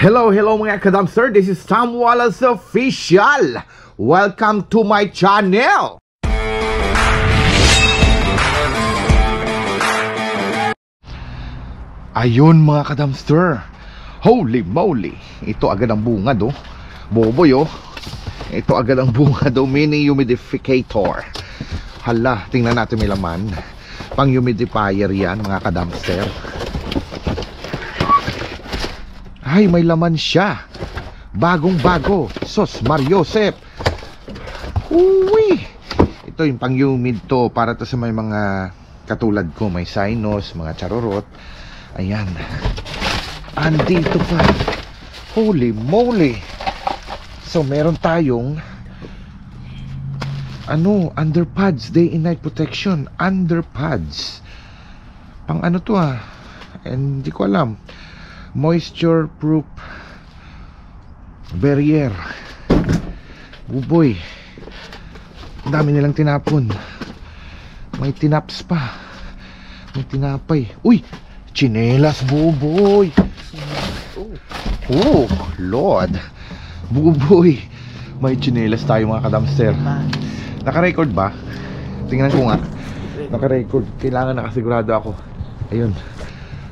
Hello mga kadamster, this is Sam Wallace Official. Welcome to my channel. Ayun mga kadamster, holy moly, ito agad ang bungad oh. Boboy oh, ito agad ang bungad oh, mini humidificator. Hala, tingnan natin may laman. Pang humidifier yan mga kadamster. Ay, may laman siya. Bagong bago. Sos Mariosep. Uy, ito yung pang humid to. Para to sa may mga katulad ko, may sinus, mga charorot. Ayan. Andito pa. Holy moly. So meron tayong underpads, day and night protection. Underpads. Pang ano to hindi ko alam. Moisture proof barrier. Buboy, ang dami nilang tinapon. May tinaps pa, may tinapay. Uy, chinelas buboy. Oh Lord, buboy, may chinelas tayo mga kadamster. Naka-record ba? Tingnan ko nga. Naka-record, kailangan nakasigurado ako. Ayun,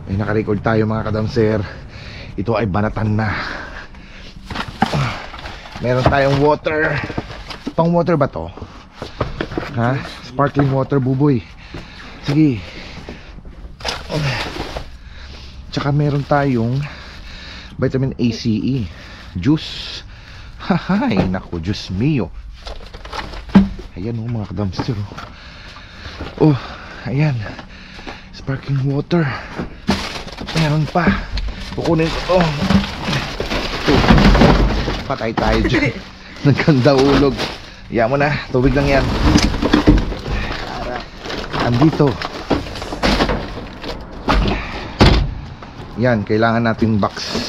may naka-record tayo mga kadamser. Ito ay banatan na. Meron tayong water. Pang water ba to? Ha? Sparkling water buboy. Sige. Tsaka meron tayong vitamin A, C, E juice. Hahay, naku, Diyos mio. Ayan oh mga kadamser. Oh, ayan, sparkling water. Meron pa. Kukunin ko. Oh. Patay tayo dyan. Nagkanda ulog. Iyan mo na. Tubig lang yan. Andito. Yan. Kailangan natin box.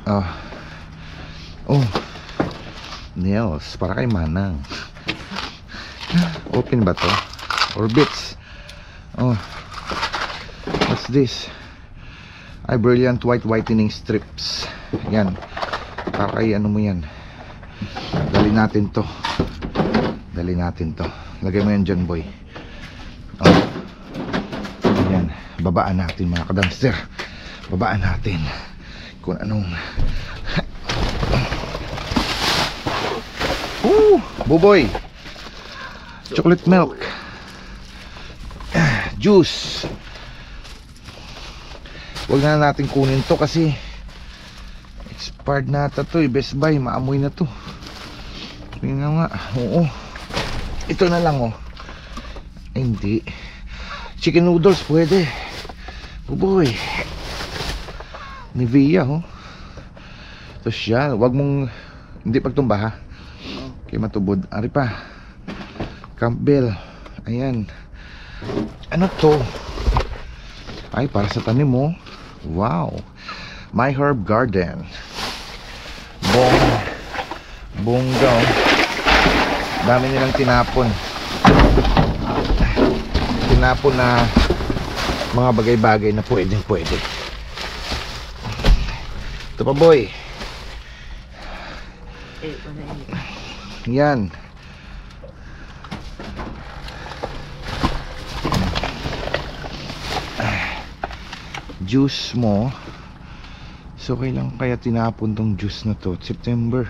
Oh. Nails. Para kay Manang. Open ba to? Or bits? Oh. What's this? Ay, brilliant white whitening strips. Yan. Para kay ano mo yan. Dali natin to. Dali natin to. Lagay mo yan dyan boy. Oh. Yan. Babaan natin mga kadamster. Babaan natin. Kung anong buboy. Chocolate milk. Juice. Huwag na natin kunin to kasi expired na ito Best Buy, maamoy na to. Tingnan nga. Oo. Ito na lang oh. Ay, hindi. Chicken noodles pwede. Buboy. Nivea oh. Ito siya. Huwag mong hindi pagtumba ha. Okay, matubod. Ari pa. Campbell. Ayan. Ano to? Ay, para sa tanim mo. Wow. My Herb Garden. Bongga. Dami nilang tinapon. Tinapon na mga bagay-bagay na pwede. Ito pa boy. Yan. Juice mo. So kailan kaya tinapon tong juice na to? September.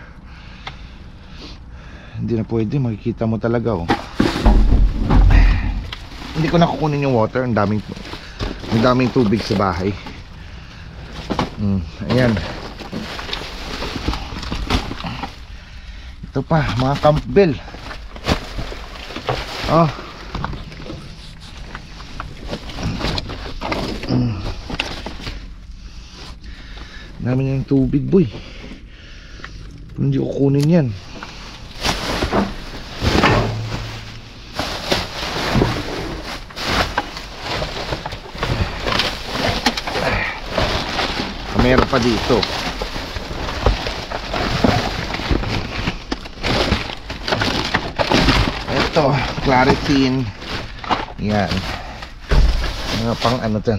Hindi na pwede, makikita mo talaga oh. Hindi ko na kukunin yung water. Ang daming tubig sa bahay. Ayan. Ito pa, mga Campbell. Oh. Dami ng tubig boy. Hindi ko kunin yan. Meron pa dito. Ito, Claritin. Yan. Mga pang ano dyan.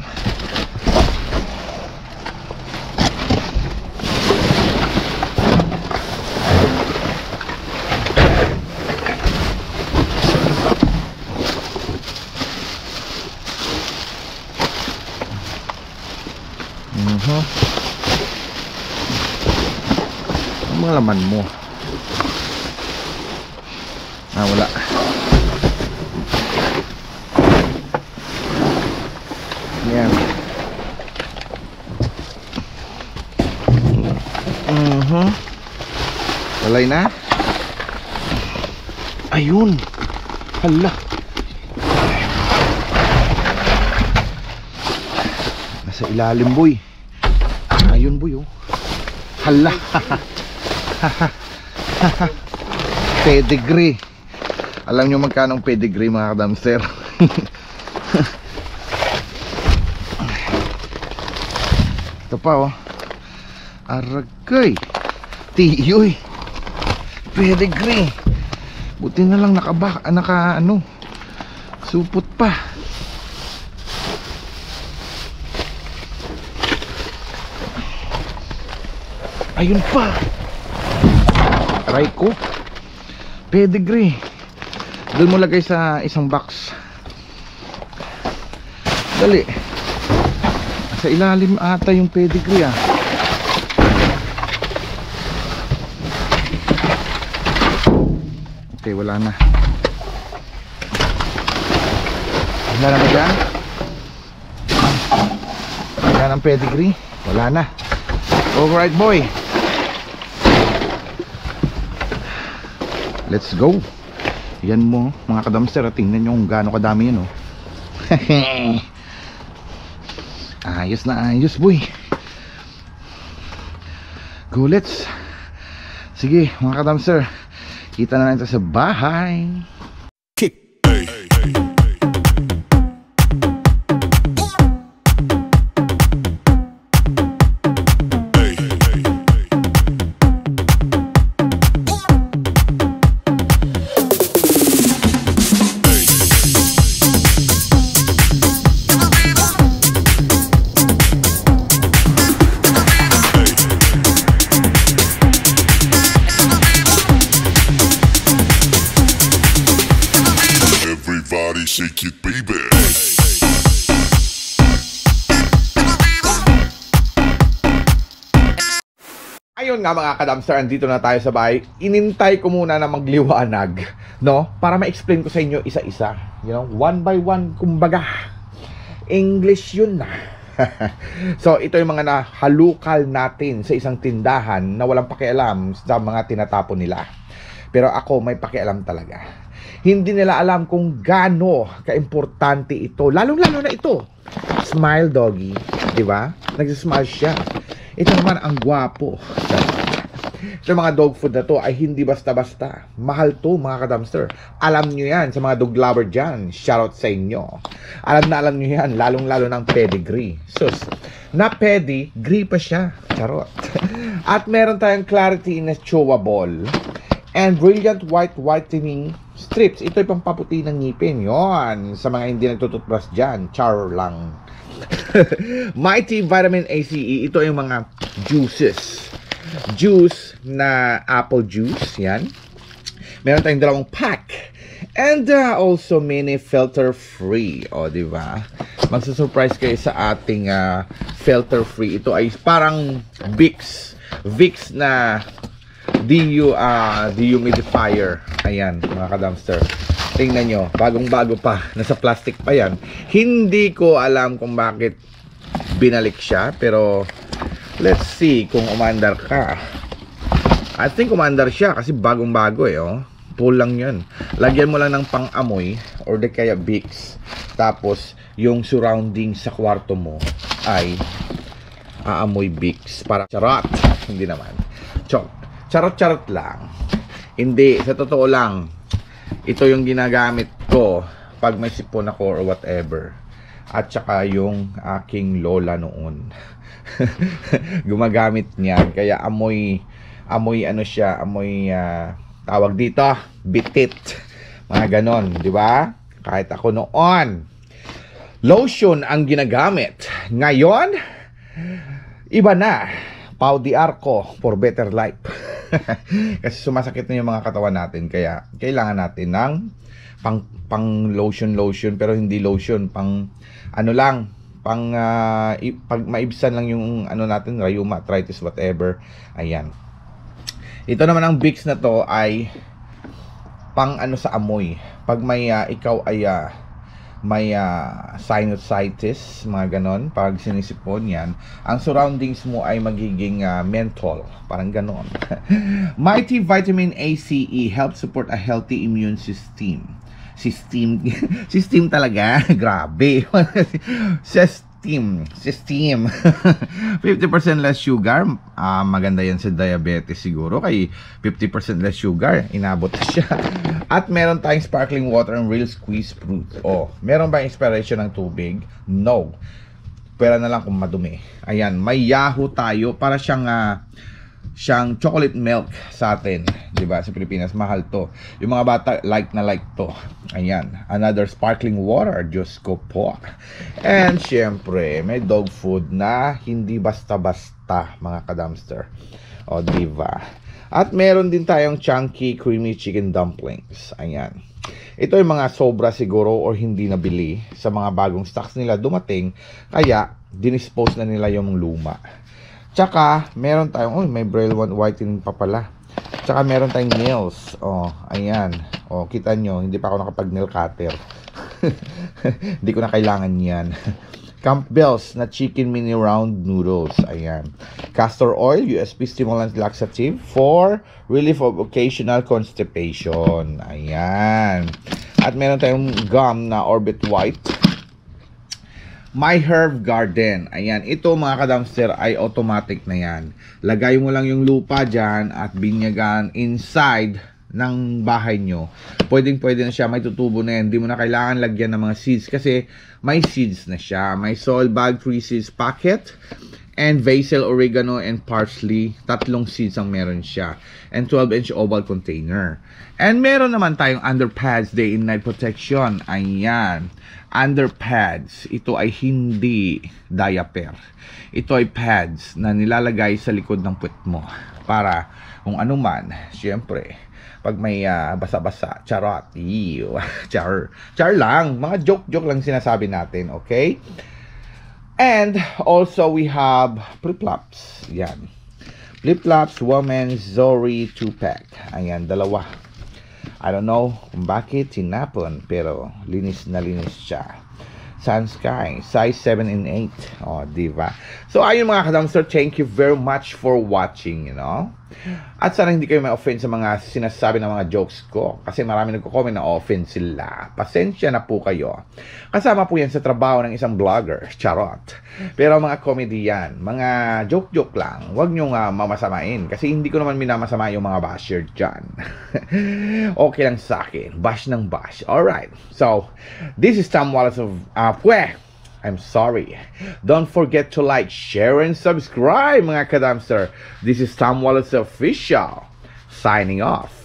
mga laman mo. Wala. Yan. Walay na. Ayun. Hala. Nasa ilalim, boy. Ayun, boy, oh. Hala. Pedigree. Alam nyo magkano ang pedigree, mga kadamster? Ito pa, oh. Aragay. Tiyoy. Pedigree. Buti na lang supot pa. Ayun pa. Aray ko. Pedigree. Doon mo lagay sa isang box. Dali. Sa ilalim ata yung pedigree, ah. Okay, wala na. Wala na ba dyan? Wala ng pedigree? Wala na. Alright, boy. Let's go. Yan mo, mga kadamster. Tingnan nyo kung gaano kadami yun, oh. Ayos na ayos, boy. Go, let's. Sige, mga kadamster. Kita na natin sa bahay. Kick. Shake it, baby. Ayun nga, mga kadamster, andito na tayo sa bahay. Inintay ko muna na magliwanag, no? Para ma-explain ko sa inyo isa-isa. You know, one by one, kumbaga. English yun na. So, ito yung mga nahalukal natin sa isang tindahan na walang pakialam sa mga tinatapon nila. Pero ako, may pakialam talaga. Hindi nila alam kung gaano kaimportante ito. Lalong-lalo na ito. Smile, doggy. Diba? Nagsismile siya. Ito naman ang gwapo. Ito mga dog food na to ay hindi basta-basta. Mahal to, mga kadamster. Alam nyo yan sa mga dog lover dyan. Shoutout sa inyo. Alam nyo yan. Lalong-lalo ng pedigree. Sus, na pedigree pa siya. Charot. At meron tayong Clarity in a chewable and Brilliant White Whitening Strips. Ito ay pampaputi ng ngipin. Yon. Sa mga hindi nagtututbrush dyan. Char lang. Mighty Vitamin ACE. Ito ay mga juices. Juice na apple juice. Yan. Meron tayong dalawang pack. And also mini filter free. O, diba? Magsusurprise kayo sa ating filter free. Ito ay parang Vicks. Vicks na dehumidifier. Ayan, mga kadamster. Tingnan nyo, bagong-bago pa. Nasa plastic pa yan. Hindi ko alam kung bakit binalik siya. Pero, let's see kung umandar ka. I think umandar siya kasi bagong-bago eh, oh. Pull lang yan. Lagyan mo lang ng pang-amoy or de kaya Vicks. Tapos, yung surrounding sa kwarto mo ay aamoy Vicks. Para charot. Hindi naman. Charot-charot lang. Hindi, sa totoo lang, ito yung ginagamit ko pag may sipon ako or whatever. At saka yung aking lola noon. Gumagamit niyan. Kaya amoy ano siya, amoy tawag dito, bitit. Mga ganon, di ba? Kahit ako noon, lotion ang ginagamit. Ngayon, iba na. Pau di Arco for better life. Kasi sumasakit na yung mga katawan natin. Kaya kailangan natin ng pang lotion pero hindi lotion, pang ano lang, pag maibsan lang yung ano natin, rheuma, arthritis, whatever. Ayan. Ito naman ang Vicks na to ay pang ano sa amoy. Pag may ikaw ay may sinusitis, mga ganon, pag sinisipon yan, ang surroundings mo ay magiging menthol, parang ganon. Mighty Vitamin A, C, E helps support a healthy immune system. System talaga, grabe. System 50% less sugar, maganda yan sa diabetes siguro, kay 50% less sugar, inabot na siya. At meron tayong sparkling water and real squeeze fruit. Meron ba inspiration ng tubig? No, pera na lang kung madumi. Ayan, may Yahoo tayo, para siyang chocolate milk sa atin, di ba? Sa Pilipinas mahal to, yung mga bata like to. Ayan, another sparkling water, Diyos ko po. And syempre may dog food na hindi basta-basta, mga ka-dumpster, di ba? At meron din tayong chunky creamy chicken dumplings. Ayan, ito yung mga sobra siguro or hindi nabili sa mga bagong stocks nila dumating, kaya dinispose na nila yung luma. Tsaka, meron tayong, may Braille whitening pa pala. Tsaka, meron tayong nails. Ayan. Kita nyo, hindi pa ako nakapag-nail cutter. Hindi ko na kailangan yan. Campbell's na chicken mini round noodles. Ayan. Castor oil, USP stimulant laxative for relief of occasional constipation. Ayan. At meron tayong gum na Orbit White. My Herb Garden. Ayan, ito mga ka-dumpster ay automatic na yan. Lagay mo lang yung lupa dyan at binyagan inside ng bahay nyo. Pwede na siya, may tutubo na yan. Hindi mo na kailangan lagyan ng mga seeds kasi may seeds na siya. May soil bag, 3 seeds packet, and basil, oregano, and parsley. 3 seeds ang meron siya. And 12-inch oval container. And meron naman tayong underpads day and night protection. Ayan. Underpads, ito ay hindi diaper. Ito ay pads na nilalagay sa likod ng puwet mo para kung ano man, syempre, pag may basa-basa, charot, char lang, mga joke lang sinasabi natin, okay? And also we have flip-flops. Yan. Flip-flops Women's Zori 2-pack. Ayan, 2. I don't know kung bakit tinapon, pero linis na linis siya. Sun Sky, size 7 and 8. Diba? So, ayun mga ka-dumpster, thank you very much for watching, At sana hindi kayo ma-offend sa mga sinasabi ng mga jokes ko. Kasi marami nagko-comment na offend sila. Pasensya na po kayo. Kasama po yan sa trabaho ng isang vlogger. Charot. Pero mga comedian, mga joke-joke lang. Huwag nyo nga mamasamain. Kasi hindi ko naman minamasama yung mga basher dyan. Okay lang sa akin. Bash ng bash. Alright. So, this is Tom Wallace of I'm sorry. Don't forget to like, share, and subscribe, mga ka-dumpster. This is Tom Wallace Official, signing off.